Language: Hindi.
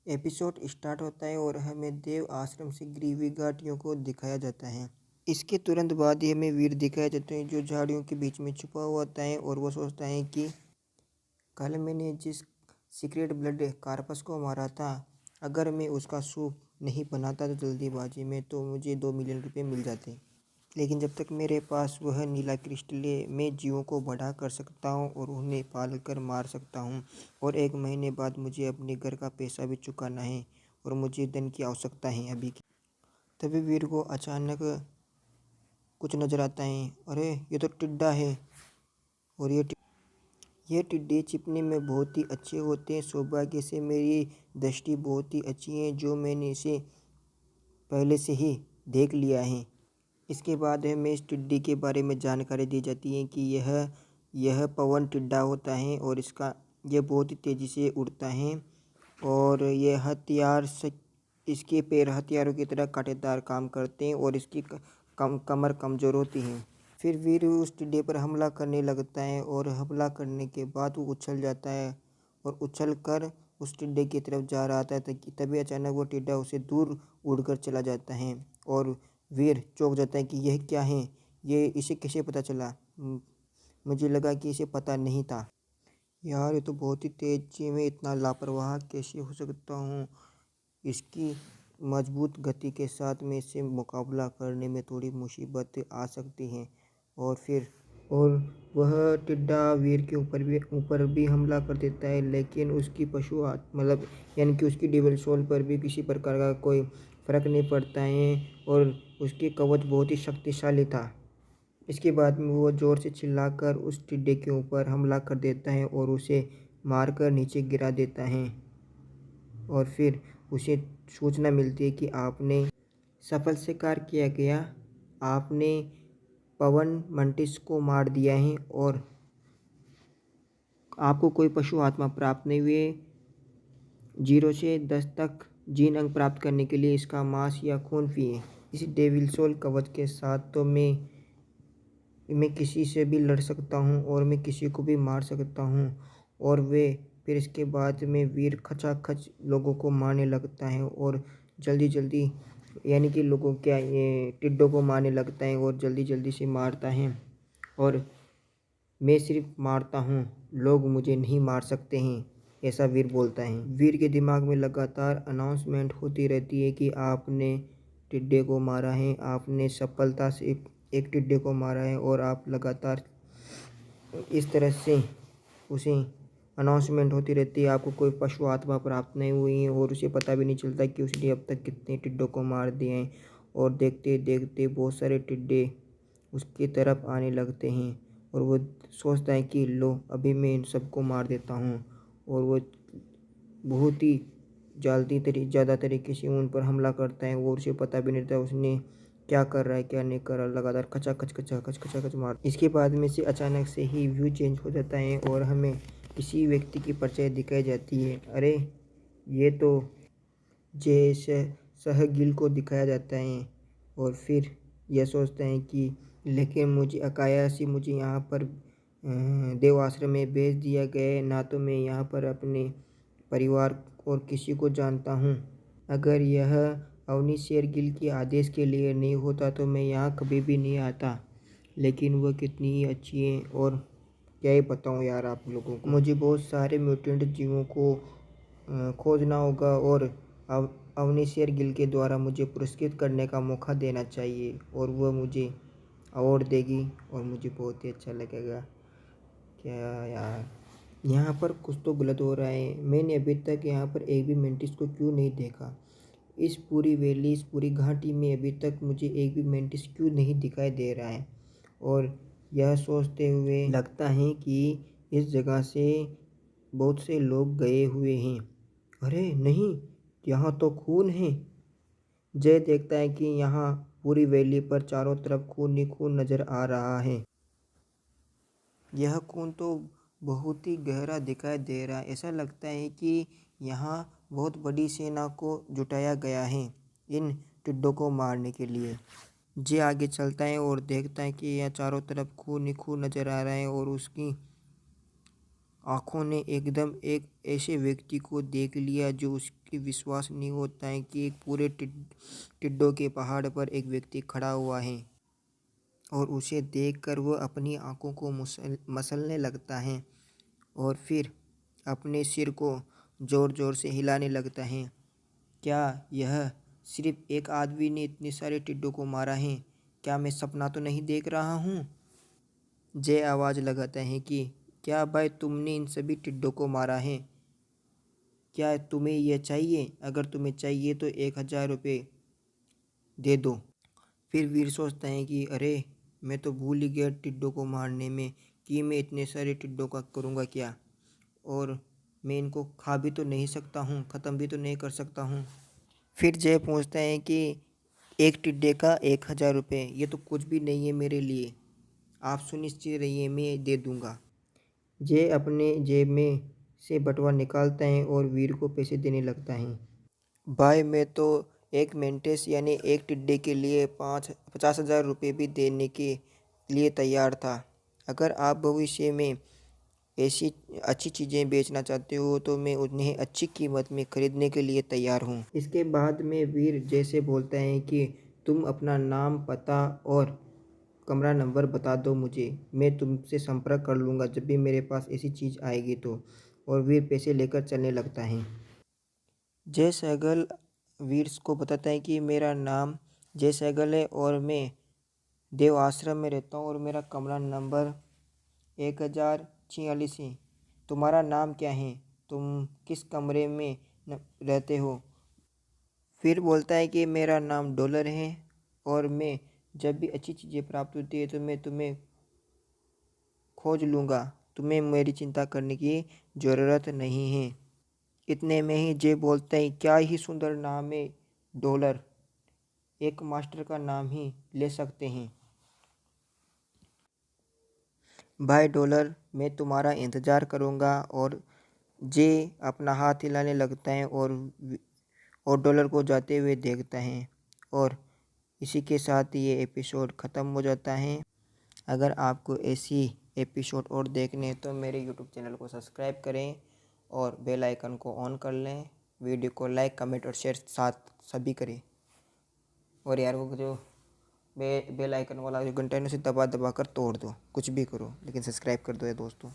एपिसोड स्टार्ट होता है और हमें देव आश्रम से गिरी हुई घाटियों को दिखाया जाता है। इसके तुरंत बाद ही हमें वीर दिखाया जाता है जो झाड़ियों के बीच में छुपा हुआ होता है और वो सोचता है कि कल मैंने जिस सीक्रेट ब्लड कार्पस को मारा था, अगर मैं उसका सूप नहीं बनाता तो जल्दीबाजी में तो मुझे 2 मिलियन रुपए मिल जाते। लेकिन जब तक मेरे पास वह नीला क्रिस्टल है, मैं जीवों को बढ़ा कर सकता हूँ और उन्हें पाल कर मार सकता हूँ। और 1 महीने बाद मुझे अपने घर का पैसा भी चुकाना है और मुझे धन की आवश्यकता है अभी की। तभी वीर को अचानक कुछ नजर आता है। अरे ये तो टिड्डा है। और ये टिड्डे छिपने में बहुत ही अच्छे होते हैं। सौभाग्य से मेरी दृष्टि बहुत ही अच्छी है जो मैंने इसे पहले से ही देख लिया है। इसके बाद हमें इस टिड्डी के बारे में जानकारी दी जाती है कि यह पवन टिड्डा होता है और यह बहुत ही तेज़ी से उड़ता है और यह इसके पैर हथियारों की तरह कांटेदार काम करते हैं और इसकी कमर कमज़ोर होती है। फिर वीर उस टिड्डे पर हमला करने लगता है और हमला करने के बाद वो उछल जाता है और उछल कर उस टिड्डे की तरफ जा रहा था तभी अचानक वो टिड्डा उसे दूर उड़कर चला जाता है और वीर चौंक जाता है कि यह क्या है, ये इसे कैसे पता चला। मुझे लगा कि इसे पता नहीं था। यार ये तो बहुत ही तेज़ी में इतना लापरवाह कैसे हो सकता हूँ। इसकी मजबूत गति के साथ में इससे मुकाबला करने में थोड़ी मुसीबत आ सकती हैं। और वह टिड्डा वीर के ऊपर भी हमला कर देता है, लेकिन उसकी मतलब यानी कि उसकी डेविल सोल पर भी किसी प्रकार का कोई फर्क नहीं पड़ता है और उसकी कवच बहुत ही शक्तिशाली था। इसके बाद में वो ज़ोर से चिल्लाकर उस टिड्डे के ऊपर हमला कर देता है और उसे मारकर नीचे गिरा देता है और फिर उसे सूचना मिलती है कि आपने सफल शिकार किया गया, आपने पवन मंटिस को मार दिया है और आपको कोई पशु आत्मा प्राप्त नहीं हुई। 0 से 10 तक जीन अंक प्राप्त करने के लिए इसका मांस या खून पिए। इस डेविल सोल कवच के साथ तो मैं किसी से भी लड़ सकता हूँ और मैं किसी को भी मार सकता हूँ। और फिर इसके बाद में वीर खचाखच लोगों को मारने लगता है और जल्दी जल्दी यानी कि ये टिड्डों को मारने लगता है और जल्दी जल्दी से मारता है। और मैं सिर्फ मारता हूँ, लोग मुझे नहीं मार सकते हैं, ऐसा वीर बोलता है। वीर के दिमाग में लगातार अनाउंसमेंट होती रहती है कि आपने टिड्डे को मारा है, आपने सफलता से एक टिड्डे को मारा है और आप लगातार इस तरह से उसे अनाउंसमेंट होती रहती है। आपको कोई पशु आत्मा प्राप्त नहीं हुई है और उसे पता भी नहीं चलता कि उसने अब तक कितने टिड्डों को मार दिए हैं। और देखते देखते बहुत सारे टिड्डे उसकी तरफ आने लगते हैं और वो सोचता है कि लो अभी मैं इन सबको मार देता हूँ। और वो बहुत ही ज़्यादा तरीके से उन पर हमला करता है और उसे पता भी नहीं रहता उसने क्या कर रहा है क्या नहीं कर रहा, लगातार खचाखच मार। इसके बाद में से अचानक से ही व्यू चेंज हो जाता है और हमें किसी व्यक्ति की परछाई दिखाई जाती है। अरे ये तो जय सहगिल को दिखाया जाता है और फिर यह सोचता है कि लेकिन मुझे यहाँ पर देव आश्रम में भेज दिया गया है, ना तो मैं यहाँ पर अपने परिवार और किसी को जानता हूँ। अगर यह अवनी शेरगिल के आदेश के लिए नहीं होता तो मैं यहाँ कभी भी नहीं आता। लेकिन वह कितनी ही अच्छी है और क्या ही बताऊँ यार आप लोगों को। मुझे बहुत सारे म्यूटेंट जीवों को खोजना होगा और अवनी शेरगिल के द्वारा मुझे पुरस्कृत करने का मौका देना चाहिए और वह मुझे अवार्ड देगी और मुझे बहुत ही अच्छा लगेगा। क्या यार, यहाँ पर कुछ तो गलत हो रहा है। मैंने अभी तक यहाँ पर एक भी मेंटिस को क्यों नहीं देखा। इस पूरी घाटी में अभी तक मुझे एक भी मेंटिस क्यों नहीं दिखाई दे रहा है। और यह सोचते हुए लगता है कि इस जगह से बहुत से लोग गए हुए हैं। अरे नहीं, यहाँ तो खून है। जय देखता है कि यहाँ पूरी वैली पर चारों तरफ खून ही खून नजर आ रहा है। यह खून तो बहुत ही गहरा दिखाई दे रहा है। ऐसा लगता है कि यहाँ बहुत बड़ी सेना को जुटाया गया है इन टिड्डों को मारने के लिए। जे आगे चलता है और देखता है कि यह चारों तरफ खून ही खून नजर आ रहा है और आँखों ने एकदम एक ऐसे व्यक्ति को देख लिया जो उसकी विश्वास नहीं होता है कि एक पूरे टिड्डों के पहाड़ पर एक व्यक्ति खड़ा हुआ है और उसे देखकर वह अपनी आँखों को मसलने लगता है और फिर अपने सिर को ज़ोर ज़ोर से हिलाने लगता है। क्या यह सिर्फ एक आदमी ने इतने सारे टिड्डों को मारा है? क्या मैं सपना तो नहीं देख रहा हूँ? जय आवाज़ लगाता है कि क्या भाई तुमने इन सभी टिड्डों को मारा है? क्या तुम्हें यह चाहिए? अगर तुम्हें चाहिए तो 1000 रुपये दे दो। फिर वीर सोचता है कि अरे मैं तो भूल ही गया टिड्डों को मारने में कि मैं इतने सारे टिड्डों का करूँगा क्या, और मैं इनको खा भी तो नहीं सकता हूँ, ख़त्म भी तो नहीं कर सकता हूँ। फिर जय पूछता है कि एक टिड्डे का 1000 रुपये, ये तो कुछ भी नहीं है मेरे लिए, आप सुनिश्चित रहिए मैं दे दूँगा। जय अपने जेब में से बटुआ निकालता है और वीर को पैसे देने लगता है। भाई मैं तो एक मेंटेस यानी एक टिड्डे के लिए 50,000 रुपये भी देने के लिए तैयार था। अगर आप भविष्य में ऐसी अच्छी चीज़ें बेचना चाहते हो तो मैं उन्हें अच्छी कीमत में ख़रीदने के लिए तैयार हूँ। इसके बाद में वीर जैसे बोलता है कि तुम अपना नाम, पता और कमरा नंबर बता दो मुझे, मैं तुमसे संपर्क कर लूँगा जब भी मेरे पास ऐसी चीज़ आएगी तो। और वीर पैसे लेकर चलने लगता है। जय सहगल वीर को बताता है कि मेरा नाम जय सहगल है और मैं देव आश्रम में रहता हूँ और मेरा कमरा नंबर 1046 है। तुम्हारा नाम क्या है? तुम किस कमरे में रहते हो? फिर बोलता है कि मेरा नाम डॉलर है और मैं जब भी अच्छी चीज़ें प्राप्त होती है तो मैं तुम्हें खोज लूँगा, तुम्हें मेरी चिंता करने की ज़रूरत नहीं है। इतने में ही जय बोलता है क्या ही सुंदर नाम है डॉलर, एक मास्टर का नाम ही ले सकते हैं। भाई डॉलर मैं तुम्हारा इंतज़ार करूँगा। और जय अपना हाथ हिलाने लगता है और डॉलर को जाते हुए देखता है। और इसी के साथ ये एपिसोड ख़त्म हो जाता है। अगर आपको ऐसी एपिसोड और देखने हैं तो मेरे यूट्यूब चैनल को सब्सक्राइब करें और बेल आइकन को ऑन कर लें। वीडियो को लाइक, कमेंट और शेयर साथ सभी करें। और यार वो जो बेल आइकन वाला जो घंटा है उसे दबा दबा कर तोड़ दो, कुछ भी करो लेकिन सब्सक्राइब कर दो यार दोस्तों।